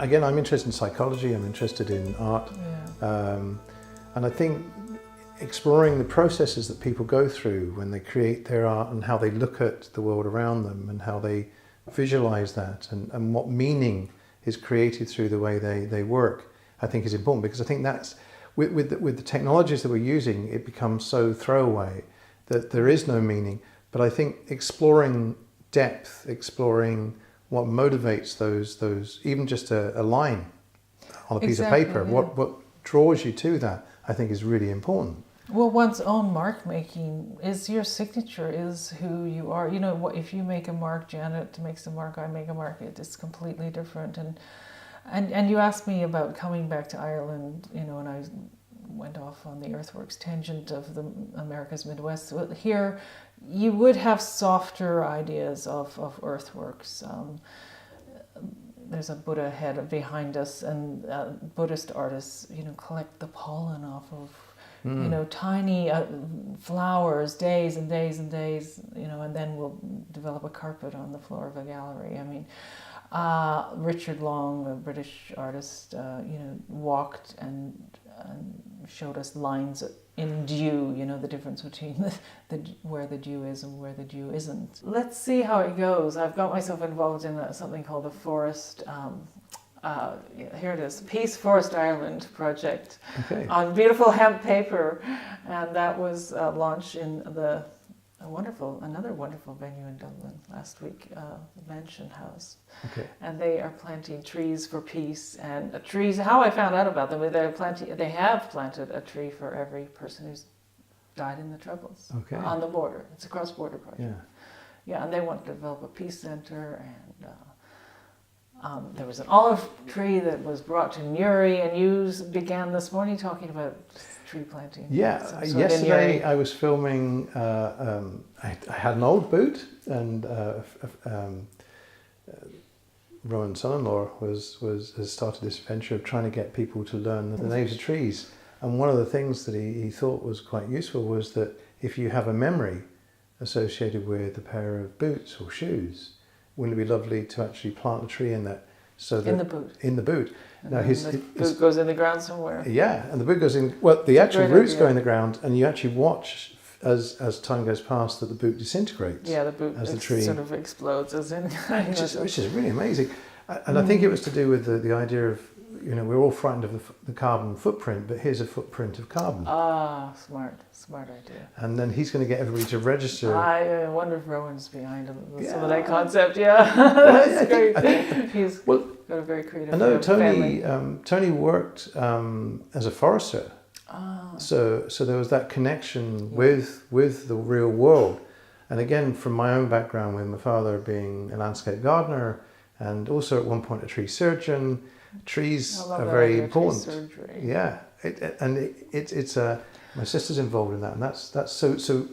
again, I'm interested in psychology, I'm interested in art, and I think exploring the processes that people go through when they create their art and how they look at the world around them and how they visualize that and what meaning is created through the way they work, I think is important, because I think that's, with the technologies that we're using, it becomes so throwaway that there is no meaning. But I think exploring depth, exploring what motivates those even just a line on a piece of paper, what draws you to that, I think is really important. Well, one's own mark making is your signature, is who you are. You know, if you make a mark, Janet makes a mark, I make a mark, it's completely different. And you asked me about coming back to Ireland, you know, and I went off on the earthworks tangent of the America's Midwest. So here, you would have softer ideas of earthworks. There's a Buddha head behind us, and Buddhist artists, you know, collect the pollen off of, you know, tiny flowers, days and days and days, you know, and then we'll develop a carpet on the floor of a gallery. I mean, Richard Long, a British artist, you know, walked and showed us lines in dew, you know, the difference between where the dew is and where the dew isn't. Let's see how it goes. I've got myself involved in something called the Forest, here it is, Peace Forest Ireland project on beautiful hemp paper, and that was launched in another wonderful venue in Dublin last week, the Mansion House. And they are planting trees for peace, and trees, how I found out about them, they have planted a tree for every person who's died in the Troubles on the border. It's a cross-border project. Yeah, and they want to develop a peace center, and there was an olive tree that was brought to Newry, and you began this morning talking about tree planting. Yeah, yesterday I was filming, I had an old boot, and Rowan's son-in-law has started this venture of trying to get people to learn the names of trees. And one of the things that he thought was quite useful was that if you have a memory associated with a pair of boots or shoes, wouldn't it be lovely to actually plant a tree in that? So that in the boot. And now the boot goes in the ground somewhere. Yeah, and the boot goes in. Well, the actual roots go in the ground, and you actually watch as time goes past that the boot disintegrates. Yeah, the boot as the tree sort of explodes, as in. which is really amazing, and I think it was to do with the idea of, you know, we're all frightened of the carbon footprint, but here's a footprint of carbon. Ah, smart idea. And then he's going to get everybody to register. I wonder if Rowan's behind some of that concept. Yeah, that's great. He's got a very creative. I know Tony worked as a forester, so there was that connection with the real world. And again, from my own background, with my father being a landscape gardener and also at one point a tree surgeon. Trees are very important. Yeah, it's my sister's involved in that, and that's so.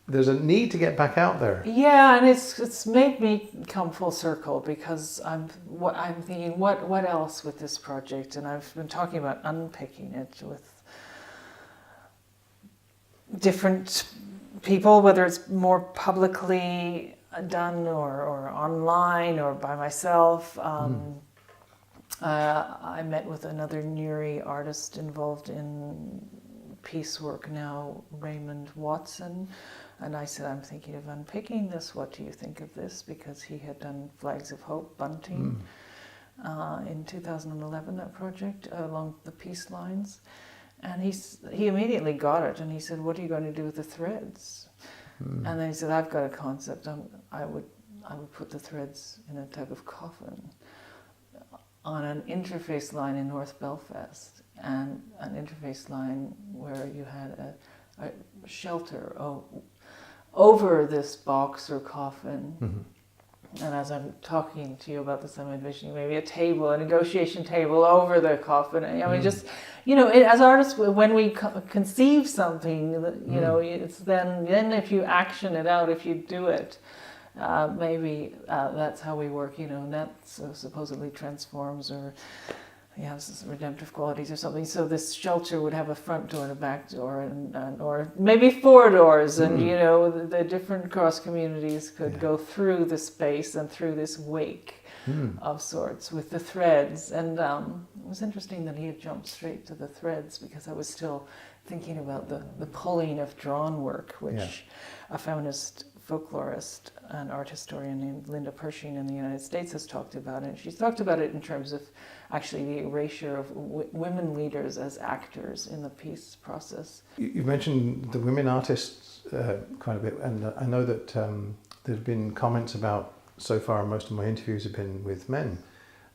There's a need to get back out there. Yeah, and it's made me come full circle, because I'm thinking what else with this project, and I've been talking about unpicking it with different people, whether it's more publicly done or online or by myself. I met with another Newry artist involved in piecework now, Raymond Watson, and I said, I'm thinking of unpicking this. What do you think of this? Because he had done Flags of Hope bunting in 2011, that project, along the peace lines. And he immediately got it, and he said, what are you going to do with the threads? And then he said, I've got a concept. I would put the threads in a type of coffin on an interface line in North Belfast, and an interface line where you had a shelter over this box or coffin. And as I'm talking to you about this, I'm envisioning maybe a negotiation table over the coffin. I mean, just, you know, as artists, when we conceive something, you know, it's then if you action it out, if you do it, maybe that's how we work, you know, and that supposedly transforms or has redemptive qualities or something. So this shelter would have a front door and a back door, and or maybe 4 doors, and you know, the different cross communities could go through the space and through this wake. of sorts with the threads. And it was interesting that he had jumped straight to the threads, because I was still thinking about the pulling of drawn work, which a feminist folklorist and art historian named Linda Pershing in the United States has talked about. And she's talked about it in terms of actually the erasure of women leaders as actors in the peace process. You mentioned the women artists quite a bit, and I know that there have been comments about, so far most of my interviews have been with men,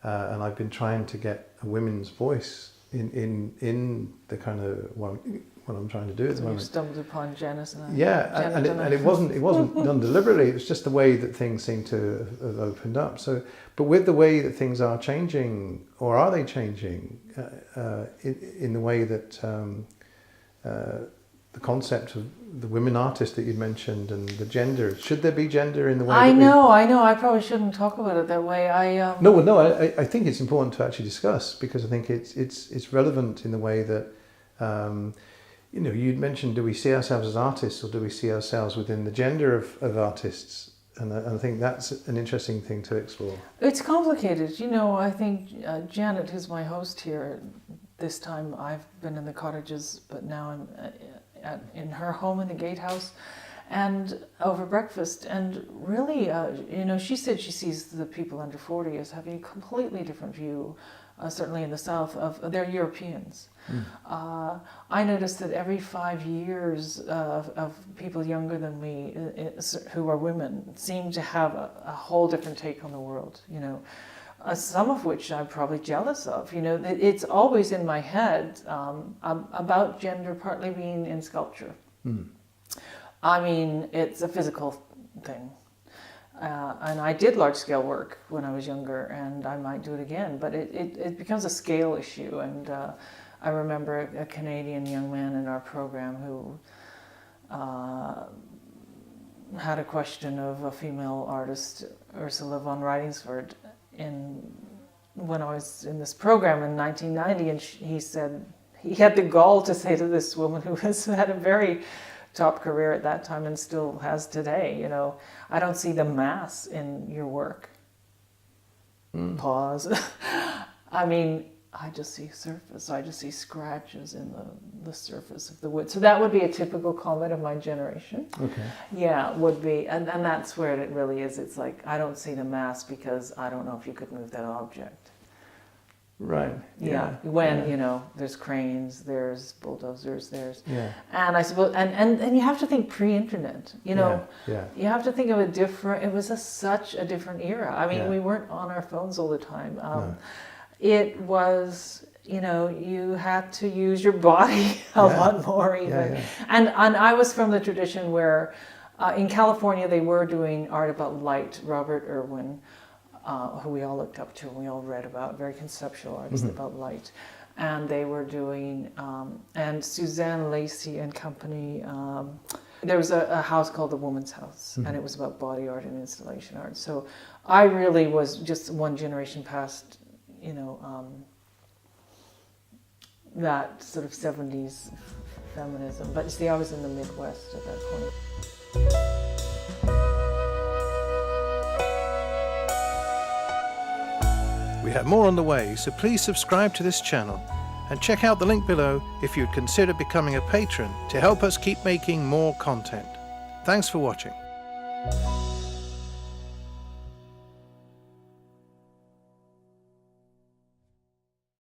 and I've been trying to get a women's voice in the kind of what I'm trying to do at the moment. You stumbled upon Janice and I. Yeah, and it wasn't done deliberately. It was just the way that things seem to have opened up. So, but with the way that things are changing, or are they changing, in the way that the concept of the women artists that you mentioned and the gender, should there be gender in the way? I know. I probably shouldn't talk about it that way. No. I think it's important to actually discuss, because I think it's relevant in the way that. You mentioned, do we see ourselves as artists, or do we see ourselves within the gender of artists? And I think that's an interesting thing to explore. It's complicated. I think Janet, who's my host here, this time I've been in the cottages, but now I'm in her home in the gatehouse, and over breakfast. And really, she said she sees the people under 40 as having a completely different view, certainly in the South, of they're Europeans. I noticed that every 5 years of people younger than me who are women seem to have a whole different take on the world, some of which I'm probably jealous of. It's always in my head about gender partly being in sculpture. I mean, it's a physical thing. And I did large-scale work when I was younger, and I might do it again, but it becomes a scale issue. And I remember a Canadian young man in our program who had a question of a female artist, Ursula von Reidingsford, when I was in this program in 1990, and he said he had the gall to say to this woman who had a very top career at that time and still has today, I don't see the mass in your work. Pause. I mean, I just see surface. I just see scratches in the surface of the wood. So that would be a typical comment of my generation. Okay. Yeah, it would be. And that's where it really is. It's like, I don't see the mass because I don't know if you could move that object. Right. Yeah. When, there's cranes, there's bulldozers, and I suppose, and you have to think pre-internet, you have to think of it was such a different era. I mean, we weren't on our phones all the time. It was, you had to use your body a lot more even. And I was from the tradition where in California they were doing art about light. Robert Irwin, who we all looked up to and we all read about, very conceptual artist about light. And they were doing, and Suzanne Lacey and company, there was a house called the Woman's House, and it was about body art and installation art. So I really was just one generation past, that sort of 70s feminism. But see, I was in the Midwest at that point. We have more on the way, so please subscribe to this channel and check out the link below if you'd consider becoming a patron to help us keep making more content. Thanks for watching.